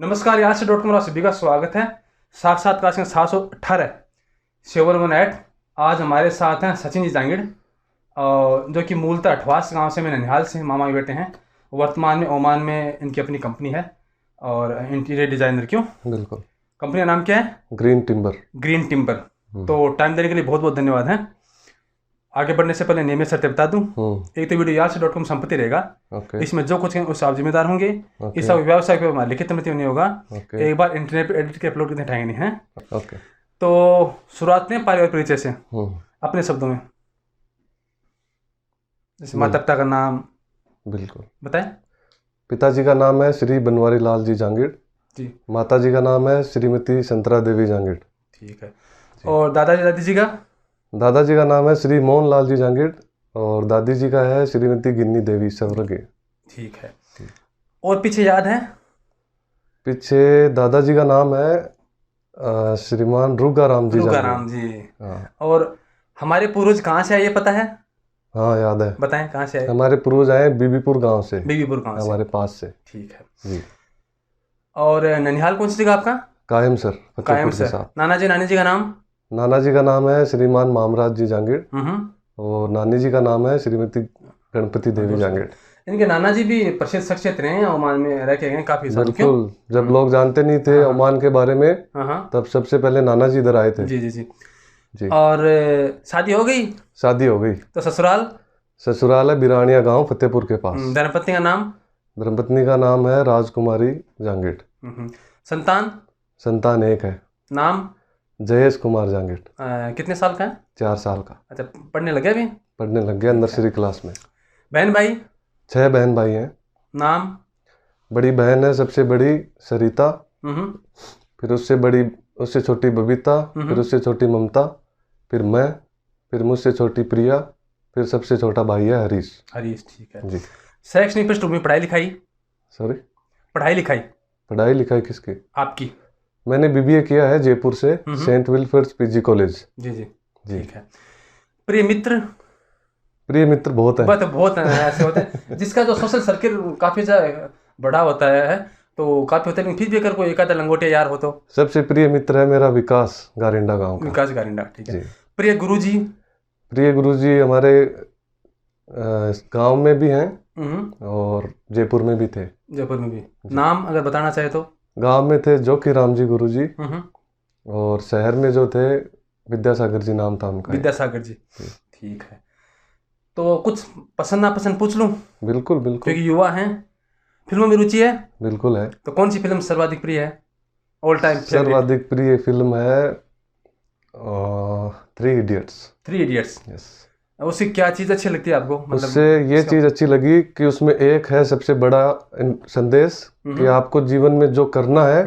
नमस्कार, यहाँ से .com सभी का स्वागत है। साक्षात्कार संख्या 718 718। आज हमारे साथ हैं सचिन जी जांगिड़, जो कि मूलतः अठवास गांव से, मैं ननिहाल से मामा के बेटे हैं। वर्तमान में ओमान में इनकी अपनी कंपनी है और इंटीरियर डिजाइनर। क्यों? बिल्कुल। कंपनी का नाम क्या है? Green timber. Green timber. तो टाइम देने के लिए बहुत बहुत धन्यवाद है। आगे बढ़ने से पहले नियमित शर्तें बता दूं। एक तो वीडियो यहाँ से .com संपत्ति रहेगा। इसमें जो कुछ उससे आप जिम्मेदार होंगे। इस व्यवसाय पे हमारा लिखित मृत्यु नहीं होगा। एक बार इंटरनेट पे एडिट के अपलोड करने ठाएंगे नहीं है। तो शुरुआत में पारिवारिक परिचय से अपने शब्दों में, जैसे माता पिता का नाम। बिल्कुल बताएं। पिताजी का नाम है श्री बनवारी लाल जी जांगिड़ जी। माता जी का नाम है श्रीमती संतरा देवी जांगिड़। ठीक है। और दादाजी दादी जी का? दादाजी का नाम है श्री मोहन लाल जी जांगिड़ और दादी जी का है श्रीमती गिन्नी देवी सवरगे। ठीक है। और पीछे याद है? पीछे दादाजी का नाम है श्रीमान रूगाराम जी। रूगाराम जी। और हमारे पूर्वज कहाँ से आए ये पता है? हाँ याद है। बताएं कहाँ से आए? हमारे पूर्वज आए बीबीपुर गांव से। बीबीपुर गांव से हमारे पास से। ठीक है जी। और ननिहाल कौन सी जगह आपका? कायम सर। कायम सर। नाना जी नानी जी का नाम? नाना जी का नाम है श्रीमान मामराज जी जांगिड़ और नानी जी का नाम है श्रीमती गणपति देवी जांगिड़। इनके नाना जी भी प्रसिद्ध शख्सियत रहे हैं, ओमान में रह के गए काफी साल। बिल्कुल। जब लोग जानते नहीं थे ओमान के बारे में, तब सबसे पहले नाना जी इधर आए थे। जी जी जी जी। और शादी हो गई? शादी हो गई। तो ससुराल? ससुराल है बिरानिया गांव फतेहपुर के पास। धर्मपत्नी का नाम? धर्मपत्नी का नाम है राजकुमारी जांगिड़। संतान? संतान एक है। नाम? जयेश कुमार जांगिड़। कितने साल का है? 4 साल का। अच्छा, पढ़ने लगे अभी? पढ़ने लग गया नर्सरी क्लास में। बहन भाई? 6 बहन भाई हैं। नाम? बड़ी बहन है सबसे बड़ी सरिता, फिर उससे छोटी बबीता, फिर उससे छोटी ममता, फिर मैं, फिर मुझसे छोटी प्रिया, फिर सबसे छोटा भाई है हरीश। हरीश। ठीक है जी। शैक्षणिक पृष्ठभूमि पढ़ाई लिखाई? सॉरी, पढ़ाई लिखाई? पढ़ाई लिखाई किसकी? आपकी। मैंने बीबीए किया है जयपुर से, सेंट विल्फ्रेड्स पीजी कॉलेज। जी जी जी। ठीक है। प्रिय मित्र? प्रिय मित्र बहुत है। बहुत ऐसे होते हैं जिसका जो सोशल सर्किल काफी बड़ा होता है, तो काफी होता है, लेकिन फिर भी अगर कोई एक आधा लंगोटिया यार हो तो? सबसे प्रिय मित्र है मेरा विकास गारिंडा गांव का। विकास गारिंडा। ठीक है। प्रिय गुरुजी? प्रिय गुरुजी हमारे गांव में भी हैं और जयपुर में भी थे। जयपुर में भी। नाम अगर बताना चाहे तो? गांव में थे जोकी राम जी गुरुजी और शहर में जो थे विद्यासागर जी नाम था उनका। विद्यासागर जी। ठीक है। तो कुछ पसंद नापसंद पूछ लूं? बिल्कुल बिल्कुल, क्योंकि युवा हैं। फिल्मों में रुचि है? बिल्कुल है। तो कौन सी फिल्म सर्वाधिक प्रिय है? ऑल टाइम सर्वाधिक प्रिय फिल्म है 3 इडियट्स। 3 इडियट्स। यस। उससे क्या चीज़ अच्छी लगती है आपको? मतलब उससे ये चीज़ अच्छी लगी कि उसमें एक है सबसे बड़ा संदेश कि आपको जीवन में जो करना है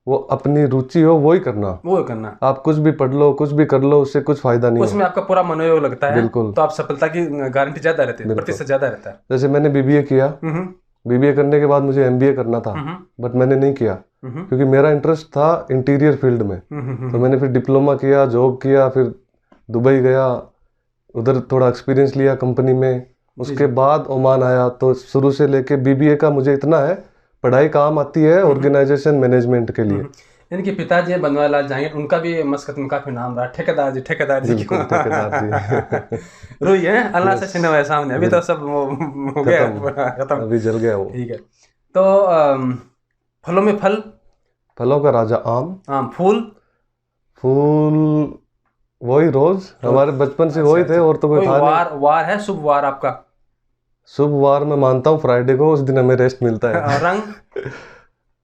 वो अपनी रुचि हो वो ही करना। आप कुछ भी पढ़ लो, कुछ भी कर लो, उससे कुछ फायदा नहीं। उसमें आपका पूरा मनोयोग लगता है। बिल्कुल। तो आप सफलता की गारंटी ज्यादा रहती है, प्रतिशत ज्यादा रहता है। जैसे मैंने बीबीए किया, बीबीए करने के बाद मुझे एमबीए करना था, बट मैंने नहीं किया क्योंकि मेरा इंटरेस्ट था इंटीरियर फील्ड में। तो मैंने फिर डिप्लोमा किया, जॉब किया, फिर दुबई गया, उधर थोड़ा एक्सपीरियंस लिया कंपनी में। उसके बाद ओमान आया। तो शुरू से लेके बीबीए का मुझे इतना है, पढ़ाई काम आती है ऑर्गेनाइजेशन मैनेजमेंट के लिए। इनके पिताजी बनवारी लाल जांगिड़, उनका भी मस्कत में काफी नाम रहा। ठेकेदार जी ठेकेदार जी रोई है अल्लाह से छिन्न हुआ सामने। अभी तो सब हो गया, खत्म, अभी जल गया वो। ठीक है। तो फलों में फल? फलों का राजा आम। आम। फूल? फूल वही रोज, हमारे बचपन से वही थे और तो कोई था नहीं। वार है? शुभ वार आपका? शुभ वार मैं मानता हूँ फ्राइडे को, उस दिन हमें रेस्ट मिलता है। रंग?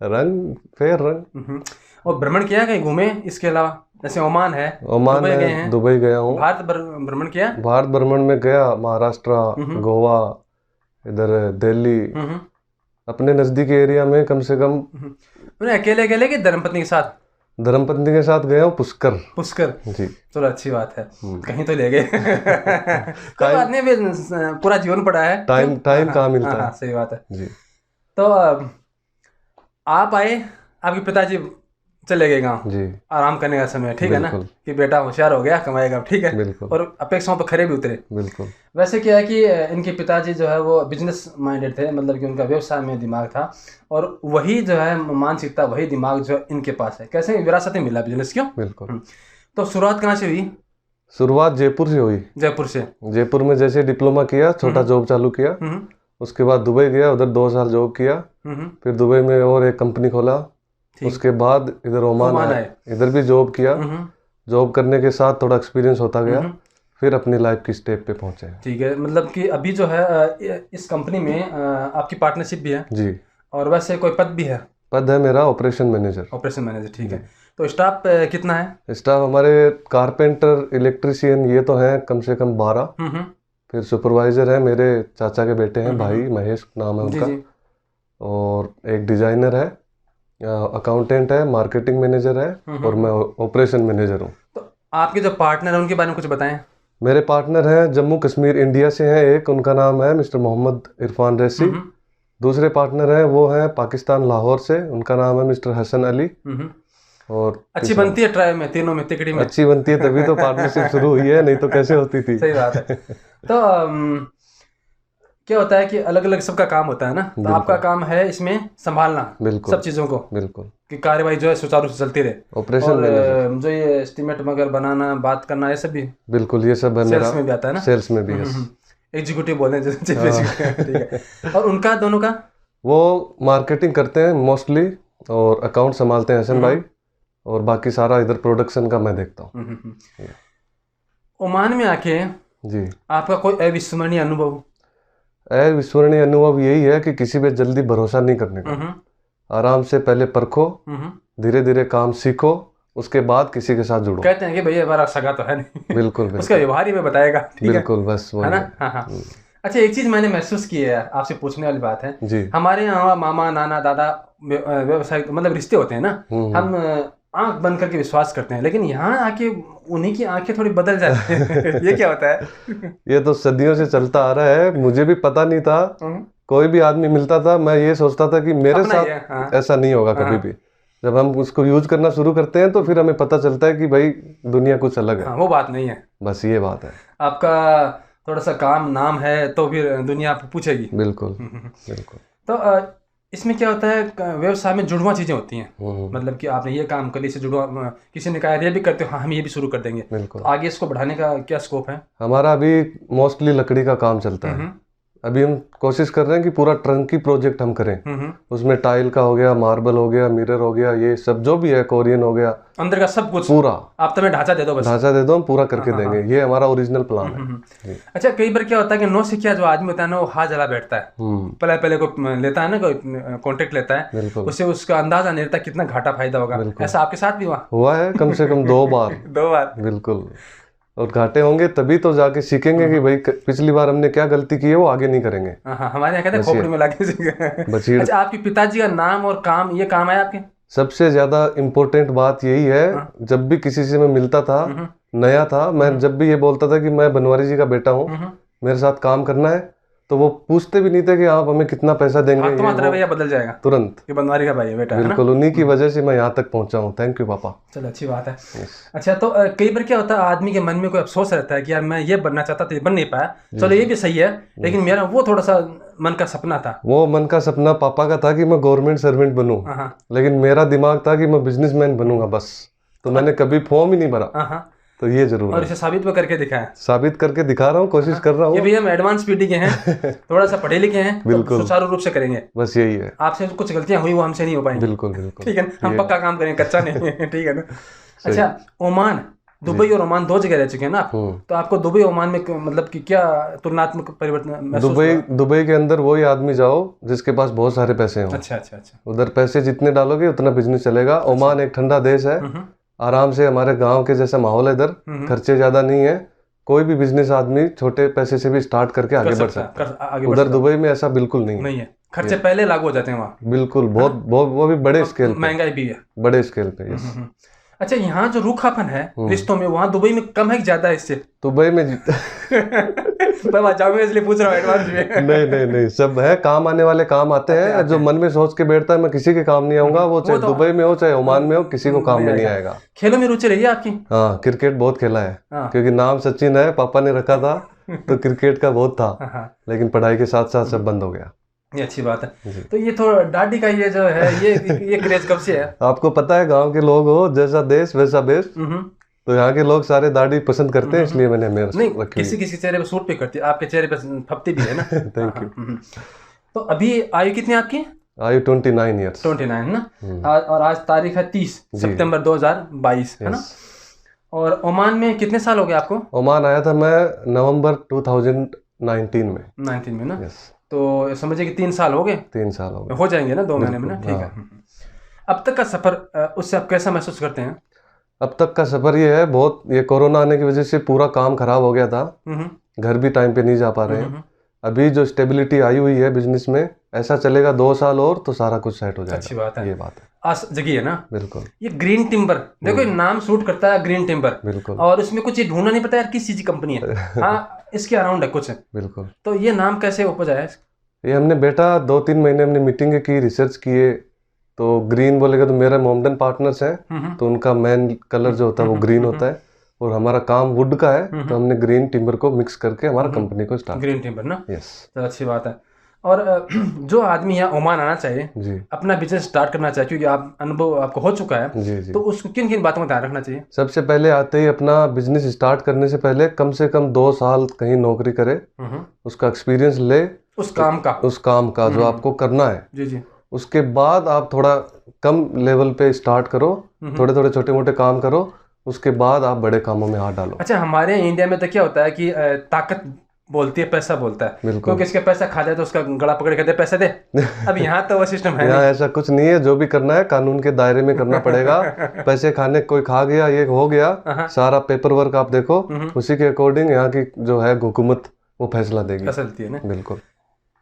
रंग फेयर रंग। और भ्रमण किया कहीं घूमे इसके अलावा? जैसे ओमान है, ओमान में दुबई गया हूँ। भारत भ्रमण किया? भारत भ्रमण में गया, महाराष्ट्र, गोवा, इधर दिल्ली, अपने नजदीकी एरिया में कम से कम। अकेले कि धर्मपत्नी के साथ? धर्मपत्नी के साथ गया हूँ पुष्कर जी। चलो अच्छी बात है, कहीं तो ले गए। कोई बात नहीं, पूरा जीवन पड़ा है, टाइम कहाँ मिलता है। सही बात है जी। तो आप आए, आपके पिताजी चले गए गाँव जी, आराम करने का समय, ठीक है ना, कि बेटा होशियार हो गया, कमाएगा, ठीक है, बिल्कुल, और अपेक्षाओं पर खरे भी उतरे। बिल्कुल। वैसे क्या है कि इनके पिताजी जो है वो बिजनेस माइंडेड थे, मतलब कि उनका व्यवसाय में दिमाग था, और वही जो है मानसिकता, वही दिमाग जो इनके पास है। कैसे विरासत में मिला बिजनेस, क्यों? बिल्कुल। तो शुरुआत कहाँ से हुई? शुरुआत जयपुर से हुई। जयपुर से? जयपुर में जैसे डिप्लोमा किया, छोटा जॉब चालू किया, उसके बाद दुबई गया, उधर 2 साल जॉब किया, फिर दुबई में और एक कंपनी खोला, उसके बाद इधर ओमान आए, इधर भी जॉब किया। जॉब करने के साथ थोड़ा एक्सपीरियंस होता गया, फिर अपनी लाइफ की स्टेप पे पहुंचे। ठीक है, मतलब कि अभी जो है इस कंपनी में आपकी पार्टनरशिप भी है जी, और वैसे कोई पद भी है? पद है मेरा ऑपरेशन मैनेजर। ऑपरेशन मैनेजर, ठीक है। तो स्टाफ कितना है? स्टाफ हमारे कारपेंटर, इलेक्ट्रीशियन ये तो हैं कम से कम 12। फिर सुपरवाइजर है, मेरे चाचा के बेटे हैं, भाई महेश नाम है उनका, और एक डिजाइनर है, अकाउंटेंट है, मार्केटिंग मैनेजर है, और मैं ऑपरेशन मैनेजर हूँ। तो आपके जो पार्टनर है उनके बारे में कुछ बताएं। मेरे पार्टनर हैं जम्मू कश्मीर इंडिया से हैं, एक उनका नाम है मिस्टर मोहम्मद इरफान रैसी। दूसरे पार्टनर हैं वो हैं पाकिस्तान लाहौर से, उनका नाम है मिस्टर हसन अली। और अच्छी बनती है ट्राई में, तीनों में, तिकड़ी में अच्छी बनती है, तभी तो पार्टनरशिप शुरू हुई है, नहीं तो कैसे होती थी। सही बात है। तो क्या होता है कि अलग अलग सबका काम होता है ना, तो आपका काम है इसमें संभालना सब चीजों को, बिल्कुल, कि कार्यवाही जो है सुचारू से चलती रहे। ऑपरेशन जो ये एस्टीमेट वगैरह बनाना, बात करना, ये सब भी, बिल्कुल, ये सब है मेरा। सेल्स में भी आता है ना? सेल्स में भी, एग्जीक्यूटिव बोलते हैं, ठीक है। और उनका दोनों का? वो मार्केटिंग करते हैं मोस्टली, और अकाउंट संभालते हैं हसन भाई, और बाकी सारा इधर प्रोडक्शन का मैं देखता हूँ। ओमान में आके जी आपका कोई अविस्मरणीय अनुभव? अविस्मरणीय अनुभव यही है कि किसी पे जल्दी भरोसा नहीं करने का, आराम से पहले परखो, धीरे धीरे काम सीखो, उसके बाद किसी के साथ जुड़ो। कहते हैं कि भैया हमारा सगा तो है नहीं। बिल्कुल, उसका व्यवहार ही में बताएगा, ठीक है? बिल्कुल, बस वो है ना। हाँ। अच्छा, एक चीज मैंने महसूस की है, आपसे पूछने वाली बात है जी। हमारे यहाँ मामा, नाना, दादा व्यवसाय, मतलब रिश्ते होते हैं ना, हम आंख बंद करके विश्वास करते हैं, लेकिन यहाँ आके उन्हीं की आंखें थोड़ी बदल जाती हैं। ये क्या होता है? ये तो सदियों से चलता आ रहा है, मुझे भी पता नहीं था। कोई भी आदमी मिलता था, मैं ये सोचता था कि मेरे साथ ऐसा नहीं होगा कभी भी। जब हम उसको यूज करना शुरू करते हैं तो फिर हमें पता चलता है कि भाई दुनिया कुछ अलग है। वो बात नहीं है, बस ये बात है। आपका थोड़ा सा काम नाम है तो फिर दुनिया आपको पूछेगी। बिल्कुल, बिल्कुल। तो इसमें क्या होता है, व्यवसाय में जुड़वा चीजें होती हैं, मतलब कि आपने ये काम कर लिया, इससे जुड़वा, किसी ने कहा ये भी करते हो, हाँ हम ये भी शुरू कर देंगे, तो आगे इसको बढ़ाने का क्या स्कोप है? हमारा अभी मोस्टली लकड़ी का काम चलता है। अभी हम कोशिश कर रहे हैं कि पूरा ट्रंकी प्रोजेक्ट हम करें, उसमें टाइल का हो गया, मार्बल हो गया, मिरर हो गया, ये सब जो भी है, कोरियन हो गया, अंदर का सब कुछ पूरा। आप तुम्हें ढांचा दे दो, बस ढांचा दे दो, हम पूरा करके देंगे। ये हमारा ओरिजिनल प्लान है। अच्छा, कई बार क्या होता है कि नौसिखिया जो आदमी होता है ना, वो हाथ जला बैठता है, पहले को लेता है ना, कोई कॉन्टेक्ट लेता है, उससे उसका अंदाजा नहीं रहता कितना घाटा फायदा होगा। ऐसा आपके साथ भी हुआ है कम से कम 2 बार। 2 बार, बिल्कुल। और घाटे होंगे तभी तो जाके सीखेंगे कि भाई पिछली बार हमने क्या गलती की है, वो आगे नहीं करेंगे। हमारे यहाँ कहते हैं खोपड़ी में लाके। अच्छा, आपके पिताजी का नाम और काम, ये काम है आपके? सबसे ज्यादा इम्पोर्टेंट बात यही है, जब भी किसी से मैं मिलता था, नया था, मैं जब भी ये बोलता था कि मैं बनवारी जी का बेटा हूँ, मेरे साथ काम करना है, तो वो पूछते भी नहीं थे कि आप हमें कितना पैसा देंगे, तुम्हारा रवैया बदल जाएगा तुरंत कि बनवारी का भाई है बेटा। बिल्कुल, उन्हीं की वजह से मैं यहाँ तक पहुँचा हूँ। थैंक यू पापा। चलो, अच्छी बात है। अच्छा, तो कई बार क्या होता है, आदमी के मन में कोई अफसोस रहता है कि यार मैं ये बनना चाहता था, ये बन नहीं पाया। चलो, ये भी सही है, लेकिन मेरा वो थोड़ा सा मन का सपना था। वो मन का सपना पापा का था कि मैं गवर्नमेंट सर्वेंट बनूं, लेकिन मेरा दिमाग था कि मैं बिजनेसमैन बनूंगा बस। तो मैंने कभी फॉर्म ही नहीं भरा। तो ये जरूर और इसे साबित भी करके दिखाया। साबित करके दिखा रहा हूँ, कोशिश कर रहा हूँ। ये भी हम एडवांस पीढ़ी के हैं, थोड़ा सा पढ़े लिखे हैं, बिल्कुल, सुचारू रूप से करेंगे। बस यही है। आपसे कुछ गलतियां हुई वो हमसे नहीं हो पाएंगी। बिल्कुल, बिल्कुल, ठीक है, हम पक्का काम करेंगे, कच्चा नहीं। ठीक है ना। अच्छा, ओमान, दुबई और ओमान 2 जगह रह चुके हैं ना आप, तो आपको दुबई ओमान में मतलब कि क्या तुलनात्मक परिवर्तन महसूस हुआ? दुबई के अंदर वही आदमी जाओ जिसके पास बहुत सारे पैसे हों। अच्छा, उधर पैसे जितने डालोगे उतना बिजनेस चलेगा। ओमान एक ठंडा देश है, आराम से, हमारे गांव के जैसा माहौल है इधर, खर्चे ज्यादा नहीं है, कोई भी बिजनेस आदमी छोटे पैसे से भी स्टार्ट करके आगे बढ़ सकता है। उधर दुबई में ऐसा बिल्कुल नहीं है। खर्चे पहले लागू हो जाते हैं वहाँ, बिल्कुल, बहुत वो भी बड़े स्केल पे, महंगाई भी है बड़े स्केल पे। अच्छा, यहाँ जो रूखापन है रिश्तों में, वहाँ दुबई में कम है कि ज्यादा है इससे? दुबई में मैं जाऊंगा इसलिए पूछ रहा हूँ एडवांस में। नहीं, सब है, काम आने वाले काम आते हैं। जो मन में सोच के बैठता है मैं किसी के काम नहीं आऊंगा, वो चाहे दुबई में हो चाहे ओमान में हो, किसी को काम में नहीं आएगा। खेलों में रुचि रही है आपकी? हाँ, क्रिकेट बहुत खेला है, क्योंकि नाम सचिन है, पापा ने रखा था, तो क्रिकेट का बहुत था, लेकिन पढ़ाई के साथ साथ सब बंद हो गया। ये अच्छी बात है। तो ये थोड़ा दाढ़ी का ये जो है ये क्रेज कब से है? आपको पता है, गांव के लोग हो, जैसा देश वैसा बेश, तो यहाँ के लोग सारे दाढ़ी पसंद करते हैं, इसलिए मैंने मेरे नहीं, किसी चेहरे पे सूट पे करती है, आपके चेहरे पे फपती भी है ना। Thank you. तो अभी आयु कितनी आपकी? आयु 29 ईयर्स। 29 ना। और आज तारीख है 30 सितंबर 2022 है ना। और ओमान में कितने साल हो गए आपको? ओमान आया था मैं नवंबर 2019 में। 19 में ना। तो समझिए कि 3 साल हो गए। 3 साल हो जाएंगे ना 2 महीने में ना। ठीक है। अब तक का सफर, उससे आप कैसा महसूस करते हैं? अब तक का सफर ये है, बहुत, ये कोरोना आने की वजह से पूरा काम खराब हो गया था, घर भी टाइम पे नहीं जा पा रहे हैं। अभी जो स्टेबिलिटी आई हुई है बिजनेस में, ऐसा चलेगा 2 साल और तो सारा कुछ सेट हो जाएगा। अच्छी बात है, ये बात है। आस जगी है ना। बिल्कुल। ये ग्रीन टिम्बर, देखो ये नाम सूट करता है, ग्रीन टिम्बर। बिल्कुल। और उसमें कुछ ये ढूंढना नहीं पता यार किस चीज की कंपनी है। हाँ, इसके अराउंड है कुछ। बिल्कुल। तो ये नाम कैसे उपजा है? ये हमने बेटा 2-3 महीने हमने मीटिंग की, रिसर्च किए, तो ग्रीन बोलेगा तो मेरा मोमडन पार्टनर्स हैं, तो उनका मेन कलर जो होता है वो ग्रीन होता है, और हमारा काम वुड का है, तो हमने ग्रीन टिम्बर को मिक्स करके हमारा कंपनी को स्टार्ट। ग्रीन टिम्बर ना। यस। तो अच्छी बात है। और जो आदमी यहाँ ओमान आना चाहिए जी, अपना बिजनेस स्टार्ट करना चाहिए, क्योंकि आप अनुभव आपको हो चुका है, जी, तो उसको किन किन बातों का ध्यान रखना चाहिए? सबसे पहले आते ही अपना बिजनेस स्टार्ट करने से पहले कम से कम 2 साल कहीं नौकरी करे, उसका एक्सपीरियंस ले, उस काम का जो आपको करना है। जी जी। उसके बाद आप थोड़ा कम लेवल पे स्टार्ट करो, थोड़े छोटे मोटे काम करो, उसके बाद आप बड़े कामों में हाथ डालो। अच्छा, हमारे इंडिया में तो क्या होता है कि ताकत बोलती है, पैसा बोलता है, क्योंकि इसका पैसा खा जाए तो उसका गला पकड़ के दे पैसे दे। अब यहाँ तो वो सिस्टम है यहाँ ऐसा कुछ नहीं है, जो भी करना है कानून के दायरे में करना पड़ेगा। पैसे खाने कोई खा गया, ये हो गया, सारा पेपर वर्क आप देखो, उसी के अकॉर्डिंग यहाँ की जो है हुकूमत वो फैसला देगी ना। बिल्कुल।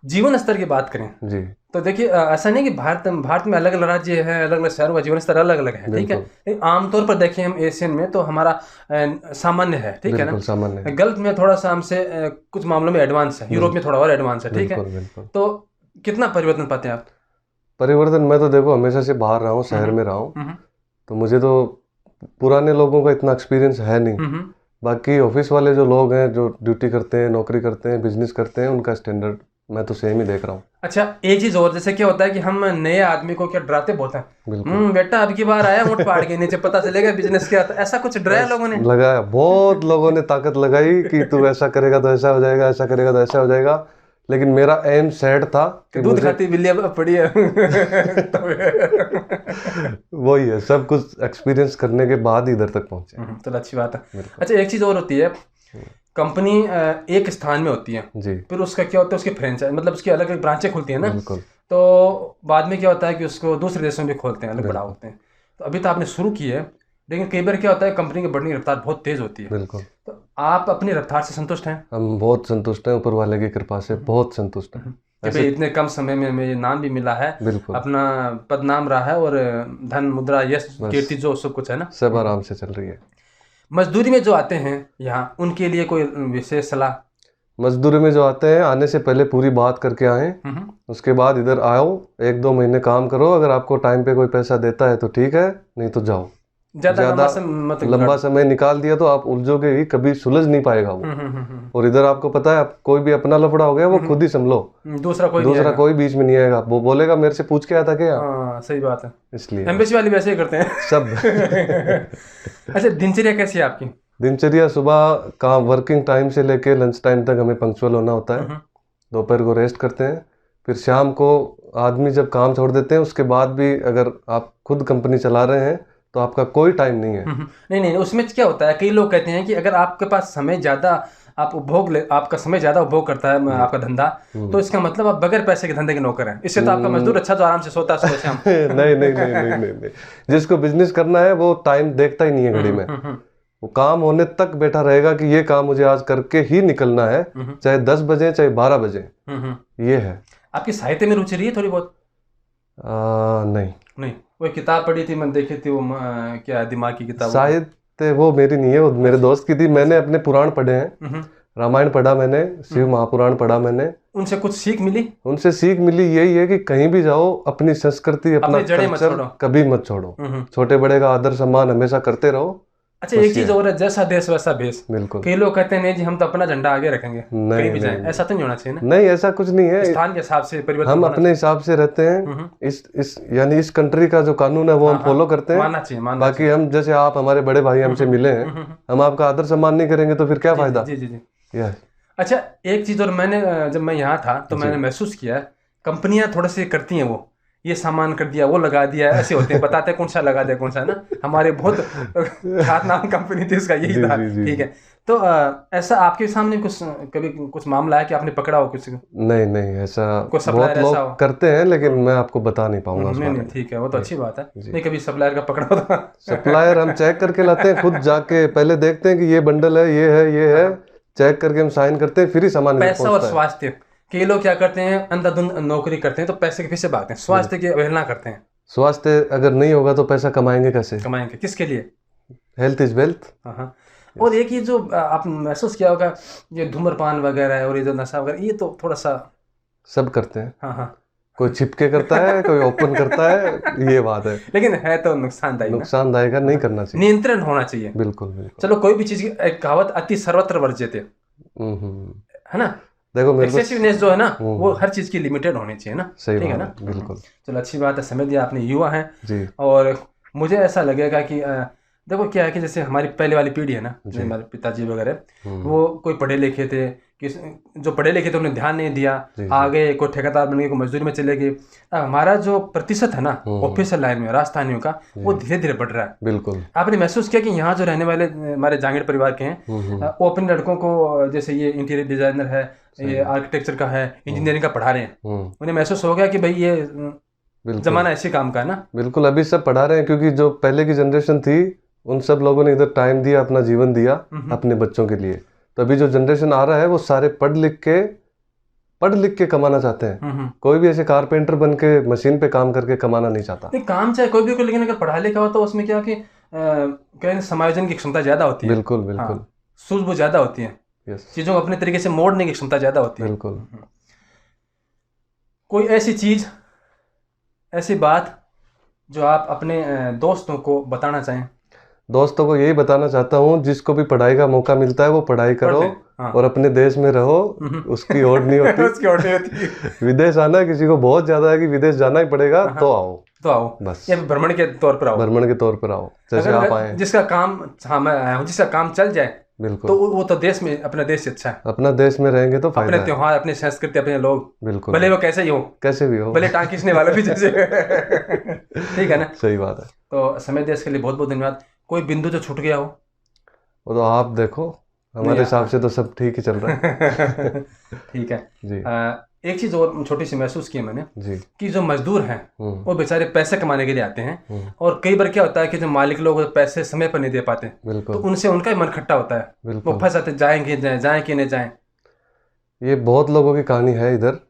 जीवन स्तर की बात करें जी, तो देखिए ऐसा नहीं कि भारत में अलग अलग राज्य है, अलग अलग शहरों का जीवन स्तर अलग अलग है, ठीक है। आमतौर पर देखें हम एशियन में तो हमारा सामान्य है, ठीक है ना, सामान्य। गल्फ में थोड़ा सा हमसे कुछ मामलों में एडवांस है, यूरोप में थोड़ा और एडवांस है, ठीक है। तो कितना परिवर्तन पाते हैं आप? परिवर्तन मैं तो देखो हमेशा से बाहर रहा हूँ, शहर में रहा हूँ, तो मुझे तो पुराने लोगों का इतना एक्सपीरियंस है नहीं। बाकी ऑफिस वाले जो लोग हैं, जो ड्यूटी करते हैं, नौकरी करते हैं, बिजनेस करते हैं, उनका स्टैंडर्ड मैं तो सेम ही देख रहा हूँ। अच्छा, एक चीज और, जैसे क्या होता है कि हम नए आदमी को क्या डराते बहुत हैं, बेटा अब की बार आया ऊँट पहाड़ के नीचे, पता चलेगा बिजनेस क्या था, ऐसा कुछ डराया लोगों ने? लगाया, बहुत लोगों ने ताकत लगाई कि तू ऐसा करेगा तो ऐसा हो जाएगा, ऐसा करेगा तो ऐसा हो जाएगा, लेकिन मेरा एम सेट था कि दूध खाती बिल्ली पड़ी है। वही है, सब कुछ एक्सपीरियंस करने के बाद इधर तक पहुंचे। तो अच्छी बात है। अच्छा, एक चीज और होती है, कंपनी एक स्थान में होती है जी, फिर उसका क्या होता है, उसकी फ्रेंचाइज मतलब उसकी अलग अलग ब्रांचें खुलती है ना, तो बाद में क्या होता है कि उसको दूसरे देशों में भी खोलते हैं, अलग बढ़ा होते हैं। तो अभी तो आपने शुरू की है, लेकिन कई बार क्या होता है कंपनी की बढ़ने की रफ्तार बहुत तेज होती है। बिल्कुल। तो आप अपनी रफ्तार से संतुष्ट हैं? हम बहुत संतुष्ट हैं, ऊपर वाले की कृपा से बहुत संतुष्ट हैं। भाई इतने कम समय में हमें नाम भी मिला है, अपना पदनाम रहा है, और धन मुद्रा यश कीर्ति जो सब कुछ है ना, सब आराम से चल रही है। मजदूरी में जो आते हैं यहाँ, उनके लिए कोई विशेष सलाह? मजदूरी में जो आते हैं, आने से पहले पूरी बात करके आए, उसके बाद इधर आओ, 1-2 महीने काम करो, अगर आपको टाइम पे कोई पैसा देता है तो ठीक है, नहीं तो जाओ। ज्यादा लंबा समय निकाल दिया तो आप उलझोगे ही, कभी सुलझ नहीं पाएगा वो। और इधर आपको पता है, कोई भी अपना लफड़ा हो गया वो खुद ही संभलो, दूसरा कोई बीच में नहीं आएगा। वो बोलेगा मेरे से पूछ के आया था क्या? सही बात है, इसलिए एम्बेसी वाले वैसे ही करते हैं सब। अच्छा, दिनचर्या कैसी है आपकी? दिनचर्या सुबह काम, वर्किंग टाइम से लेके लंच टाइम तक हमें पंक्चुअल होना होता है, दोपहर को रेस्ट करते हैं, फिर शाम को आदमी जब काम छोड़ देते हैं, उसके बाद भी अगर आप खुद कंपनी चला रहे हैं तो आपका कोई टाइम नहीं है। नहीं, उसमें क्या होता है, कई लोग कहते हैं कि अगर आपके पास समय ज्यादा, आप आपका समय ज्यादा उपभोग करता है आपका धंधा, तो इसका मतलब आप बगैर पैसे के धंधे के नौकर हैं। इससे तो आपका मजदूर अच्छा तो आराम से सोता है सुबह शाम। नहीं, जिसको बिजनेस करना है वो टाइम देखता ही नहीं है घड़ी में, वो काम होने तक बैठा रहेगा कि ये काम मुझे आज करके ही निकलना है, चाहे 10 बजे चाहे 12 बजे। ये है। आपकी साहित्य में रुचि रही है थोड़ी बहुत? नहीं। नहीं, वो किताब पढ़ी थी, मैंने देखी थी, वो क्या दिमाग की किताब, शायद वो मेरी नहीं है, वो मेरे दोस्त की थी। मैंने अपने पुराण पढ़े हैं, रामायण पढ़ा मैंने, शिव महापुराण पढ़ा मैंने। उनसे कुछ सीख मिली? उनसे सीख मिली यही है कि कहीं भी जाओ अपनी संस्कृति, अपना कल्चर कभी मत छोड़ो। छोटे बड़े का आदर सम्मान हमेशा करते रहो। अच्छा, एक चीज और है, जैसा देश वैसा भेष। बिल्कुल। कई लोग कहते हैं नहीं जी हम तो अपना झंडा आगे रखेंगे कहीं भी जाएं, ऐसा तो नहीं होना चाहिए ना? नहीं, ऐसा कुछ नहीं है। स्थान के हिसाब से परिवर्तन, हम अपने हिसाब से रहते हैं। इस यानी इस कंट्री का जो कानून है वो हम फॉलो करते हैं, मानना चाहिए। बाकी हम जैसे आप हमारे बड़े भाई हमसे मिले हैं, हम आपका आदर सम्मान नहीं करेंगे तो फिर क्या फायदा? जी जी जी। अच्छा, एक चीज और, मैंने जब मैं यहाँ था तो मैंने महसूस किया, कंपनियां थोड़े से करती हैं, वो ये सामान कर दिया, वो लगा दिया, ऐसे होते हैं, बताते हैं कौन सा लगा दिया कौन सा ना। हमारे बहुत ख्यातनाम कंपनी थी, उसका यही था। ठीक है, तो ऐसा आपके सामने कुछ कभी कुछ मामला है कि आपने पकड़ा हो किसी को? नहीं, ऐसा बहुत लोग करते हैं, लेकिन मैं आपको बता नहीं पाऊंगा। नहीं, ठीक है, वो तो अच्छी बात है। नहीं, कभी सप्लायर का पकड़ा होता? सप्लायर हम चेक करके लाते हैं, खुद जाके पहले देखते हैं कि ये बंडल है, ये है, चेक करके हम साइन करते हैं, फिर ही सामान पैसा और स्वास्थ्य, कई लोग क्या करते हैं, अंधाधुंध नौकरी करते हैं तो पैसे के पीछे भागते हैं, स्वास्थ्य की अवहेलना करते हैं। स्वास्थ्य अगर नहीं होगा तो पैसा कमाएंगे कैसे? कमाएंगे किसके लिए? Health is wealth. और एक ये जो आप महसूस किया होगा, ये धूम्रपान वगैरह है और ये जो नशा वगैरह, ये तो थोड़ा सा सब करते हैं। कोई छिपके करता है, कोई ओपन करता है, ये बात है। लेकिन है तो नुकसानदायक, नहीं करना चाहिए, नियंत्रण होना चाहिए। बिल्कुल। चलो, कोई भी चीज की एक कहावत, अति सर्वत्र वर्ज्यते, है ना? देखो, एक्सेसिवनेस जो है ना, वो हर चीज की लिमिटेड होनी चाहिए ना। सही ठीक है ना? बिल्कुल। चलो, अच्छी बात है, समझ दिया आपने, युवा हैं जी। और मुझे ऐसा लगेगा कि देखो क्या है कि जैसे हमारी पहले वाली पीढ़ी है ना, जैसे हमारे पिताजी वगैरह, वो कोई पढ़े लिखे थे, जो पढ़े लिखे थे उन्हें ध्यान नहीं दिया, आगे कोई ठेकेदार बन गए, कोई मजदूरी में चले गए। हमारा जो प्रतिशत है ना ऑफिशियल लाइन में राजस्थानियों का, वो धीरे धीरे बढ़ रहा है। बिल्कुल। आपने महसूस किया कि यहाँ जो रहने वाले हमारे जांगीड़ परिवार के हैं, वो अपने लड़कों को, जैसे ये इंटीरियर डिजाइनर है, ये आर्किटेक्चर का है, इंजीनियरिंग का पढ़ा रहे हैं, उन्हें महसूस हो गया कि भाई ये जमाना ऐसे काम का है ना? बिल्कुल, अभी सब पढ़ा रहे हैं, क्योंकि जो पहले की जनरेशन थी उन सब लोगों ने इधर टाइम दिया, अपना जीवन दिया अपने बच्चों के लिए। तो अभी जो जनरेशन आ रहा है वो सारे पढ़ लिख के कमाना चाहते हैं। कोई भी ऐसे कारपेंटर बन के मशीन पे काम करके कमाना नहीं चाहता। नहीं, काम चाहे कोई भी, लेकिन अगर पढ़ा लिखा हो तो उसमें क्या कि समायोजन की क्षमता ज्यादा होती है। बिल्कुल। सूझबूझ ज्यादा होती है, चीजों को अपने तरीके से मोड़ने की क्षमता ज्यादा होती है। बिल्कुल। कोई ऐसी चीज, ऐसी बात जो आप अपने दोस्तों को बताना चाहें? दोस्तों को यही बताना चाहता हूँ, जिसको भी पढ़ाई का मौका मिलता है वो पढ़ाई करो और अपने देश में रहो, उसकी होड़ नहीं होती। उसकी होड़ नहीं होती। विदेश आना किसी को बहुत ज्यादा है कि विदेश जाना ही पड़ेगा, तो आओ बस, या भ्रमण के तौर पर आओ, जैसे आप आए। जिसका काम, मैं आया हूँ, जिसका काम चल जाए, बिल्कुल, तो वो तो देश में, अपना देश अच्छा है। अपना देश में रहेंगे तो फायदा है। अपने त्योहार, अपनी संस्कृति, अपने लोग, बिल्कुल, भले वो कैसे भी हो, भले टांग खींचने वाले भी जैसे। ठीक है ना? सही बात है। तो समय देश के लिए बहुत बहुत धन्यवाद। कोई बिंदु जो छूट गया हो? वो तो आप देखो, हमारे हिसाब से तो सब ठीक ही चल रहा है। ठीक है जी। एक चीज और छोटी सी महसूस की मैंने जी, कि जो मजदूर हैं वो बेचारे पैसे कमाने के लिए आते हैं, और कई बार क्या होता है कि जो मालिक लोग पैसे समय पर नहीं दे पाते, तो उनसे उनका ही मन खट्टा होता है, वो फंस जाते, जाएं कि नहीं जाएं। ये बहुत लोगों की कहानी है इधर।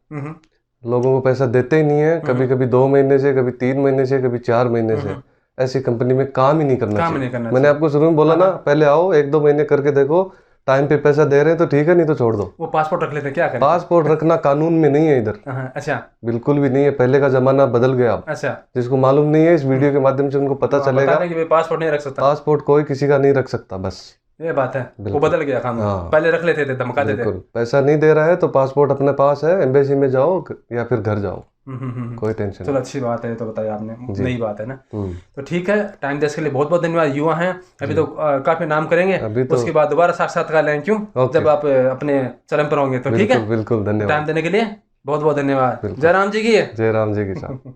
लोगों को पैसा देते ही नहीं है, कभी कभी 2 महीने से, कभी 3 महीने से, कभी 4 महीने से। ऐसी कंपनी में काम ही नहीं करना चाहिए। मैंने आपको शुरू में बोला ना, पहले आओ 1-2 महीने करके देखो, टाइम पे पैसा दे रहे हैं तो ठीक है, नहीं तो छोड़ दो। वो पासपोर्ट रख लेते, क्या करें? पासपोर्ट रखना कानून में नहीं है इधर। अच्छा, बिल्कुल भी नहीं है, पहले का जमाना बदल गया अब। अच्छा, जिसको मालूम नहीं है, इस वीडियो के माध्यम से उनको पता चलेगा कि पासपोर्ट नहीं रख सकता। पासपोर्ट कोई किसी का नहीं रख सकता, बस ये बात है। वो बदल गया कानून। पहले रख लेते थे, धमका देते थे। पैसा नहीं दे रहा है तो पासपोर्ट अपने पास है, एम्बेसी में जाओ या फिर घर जाओ, कोई टेंशन। चलो, अच्छी बात है, तो बताया आपने, नई बात है ना। तो ठीक है, टाइम देने के लिए बहुत बहुत धन्यवाद। युवा हैं, अभी तो काफी नाम करेंगे, तो उसके बाद दोबारा साक्षात्कार लें, क्यों, जब आप अपने चरम पर होंगे, तो ठीक है। बिल्कुल, धन्यवाद। टाइम देने के लिए बहुत बहुत धन्यवाद। जय राम जी की। जय राम जी की साहब।